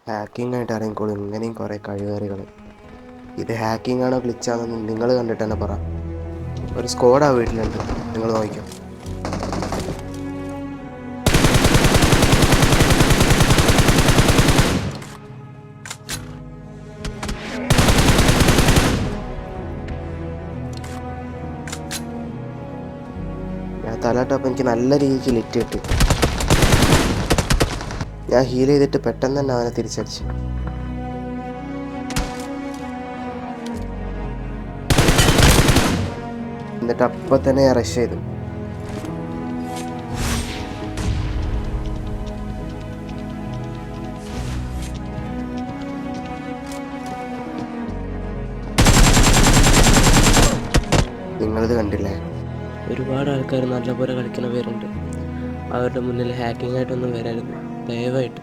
Hacking ആയിട്ട് ഇറങ്ങിക്കോളും. ഇങ്ങനെയും കുറേ കഴിവേറികൾ. ഇത് ഹാക്കിംഗ് ആണോ ഗ്ലിച്ചാണെന്ന് നിങ്ങൾ കണ്ടിട്ട് തന്നെ പറ. ഒരു സ്ക്വാഡ് ആ വീട്ടിലുണ്ട്, നിങ്ങൾ നോക്കിക്കോ. ഞാൻ തലട്ടപ്പോൾ എനിക്ക് നല്ല രീതിക്ക് ലിറ്റ് കിട്ടി. ഞാൻ ഹീൽ ചെയ്തിട്ട് പെട്ടെന്ന് തന്നെ അവനെ തിരിച്ചടിച്ചു. എന്നിട്ട് അപ്പം തന്നെ ഞാൻ റഷ് ചെയ്തു. നിങ്ങളിത് കണ്ടില്ലേ? ഒരുപാട് ആൾക്കാർ നല്ലപോലെ കളിക്കുന്ന പേരുണ്ട്. അവരുടെ മുന്നിൽ ഹാക്കിംഗ് ആയിട്ടൊന്നും വരരുത്, ദയവായിട്ട്.